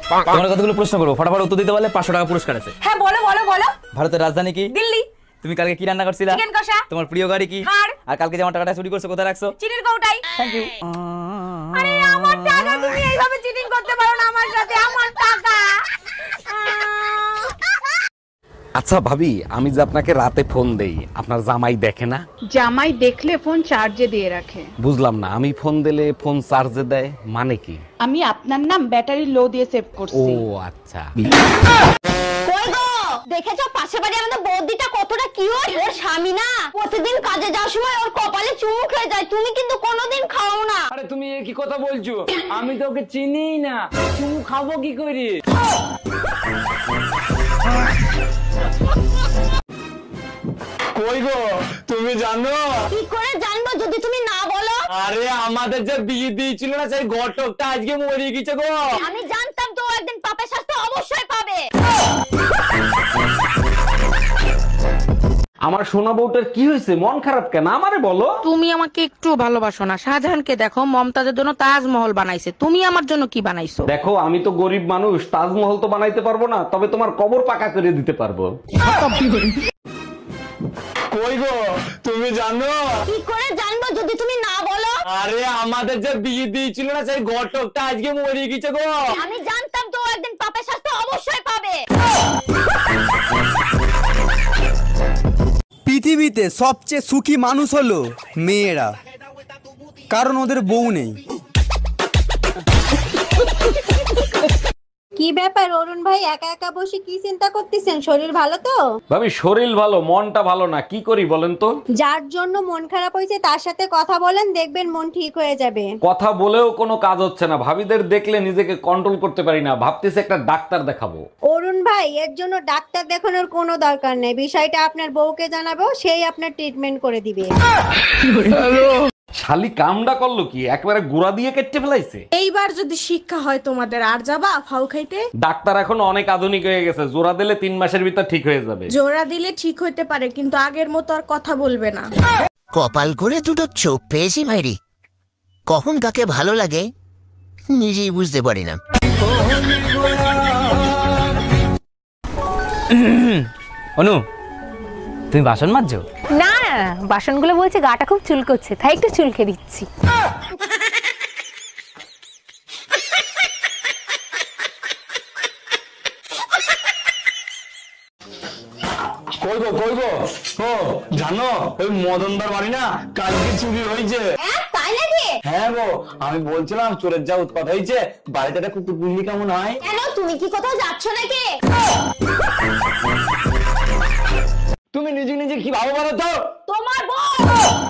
তোমার কতগুলো প্রশ্ন করবো, ফটাফট উত্তর দিতে পারলে 500 টাকা পুরস্কার আছে। হ্যাঁ বলো বলো বলো। ভারতের রাজধানী কি? দিল্লি। তুমি কালকে কি রান্না করছিলা? চিকেন কষা। তোমার প্রিয় গাড়ি কি? কার। আর কালকে যেমন টাকাটা চুরি করছো কোথায় রাখছো? চিনির কৌটাই। Thank you. আরে আমার টাকা, তুমি এইভাবে চিটিং করতে পারো না আমার সাথে, আমার টাকা। আচ্ছা ভাবি, আমি যে আপনাকে রাতে ফোন দেই, আপনার জামাই দেখে না? জামাই দেখলে ফোন চার্জে দিয়ে রাখে। বুঝলাম না, আমি ফোন দিলে ফোন চার্জে দেয় মানে কি? আমি আপনার নাম ব্যাটারি লো দিয়ে সেভ ও করছি। আচ্ছা। কই গো, দেখেছো পাশের বাড়ি আমাদের বৌদিটা কতটা কিউট? ওর স্বামী না প্রতিদিন কাজে যাওয়ার সময় ওর কপালে চুমু খেয়ে যায়, তুমি কিন্তু কোনোদিন খাও না। আরে তুমি এ কি কথা বলছো? আমি তো ওকে চিনিই না, চুমু খাবো কি করে? কই গো, তুমি জানো? কি করে জানবো যদি তুমি না বলো? আরে আমাদের যে বিয়ে দিয়েছিল না, সেই ঘটকটা আজকে মরে গেছে গো। আমি জানতাম তো একদিন পাপের শাস্তি অবশ্যই পাবে। আমার সোনা বউটার কি হয়েছে? মন খারাপ কেন? আমারে বলো। তুমি আমাকে একটু ভালোবাসো না? শাহজাহানকে দেখো, মমতাজের জন্য তাজমহল বানাইছে, তুমি আমার জন্য কি বানাইছো? দেখো, আমি তো গরিব মানুষ, তাজমহল তো বানাইতে পারবো না, তবে তোমার কবর পাকা করে দিতে পারবো। কই গো, তুমি জানো? কি করে জানবো যদি তুমি না বলো? আরে আমাদের যে বিয়ে দিয়েছিল না, সেই ঘটকটা আজকে মরে গেছে গো। আমি জানতাম তো একদিন পাপের শাস্তি অবশ্যই পাবে। পৃথিবীতে সবচেয়ে সুখী মানুষ হলো মেয়েরা, কারণ ওদের বউ নেই। কি ব্যাপার অরুণ ভাই, একা একা বসে কি চিন্তা করতেছেন? শরীর ভালো তো? ভাবি, শরীর ভালো, মনটা ভালো না, কি করি বলেন তো? যার জন্য মন খারাপ হয়েছে তার সাথে কথা বলেন, দেখবেন মন ঠিক হয়ে যাবে। কথা বলেও কোনো কাজ হচ্ছে না, ভাবিদের দেখলে নিজেকে কন্ট্রোল করতে পারি না, ভাবতেছি একটা ডাক্তার দেখাবো। অরুণ ভাই, এর জন্য ডাক্তার দেখানোর কোনো দরকার নেই, বিষয়টা আপনার বউকে জানাবো, সেই আপনার ট্রিটমেন্ট করে দিবে। শালি কামডা করলো কি, একবারে গুড়া দিয়ে কেটে ফেলাইছে। এইবার যদি শিক্ষা হয় তোমাদের, আর যাবা ফাউ খাইতে? ডাক্তার এখন অনেক আধুনিক হয়ে গেছে, জোড়া দিলে 3 মাসের ভিতর ঠিক হয়ে যাবে। জোড়া দিলে ঠিক হইতে পারে, কিন্তু আগের মতো আর কথা বলবে না। কপাল করে দুটো চোখ পেয়েছি ভাইরি, কখন কাকে ভালো লাগে নিজেই বুঝতে পারি না। অনু, তুমি বাসন মাজছো? না বাসনগুলো বলছে গাটা খুব চুলকোচ্ছে, তাই একটু চুলকে দিচ্ছি। কই গো, কই গো, ও জানো ওই মদনদার বাড়ি না কালকে চুরি হয়েছে। তাই নাকি? হ্যাঁ গো, আমি বলছিলাম চোরের যা উৎপাত হয়েছে, বাড়িটা একটু বুঝলি কেমন হয়? কেন, তুমি কি কোথাও যাচ্ছ নাকি? তুমি নিজে নিজে কি ভাবো বলো তো? তোমার বউ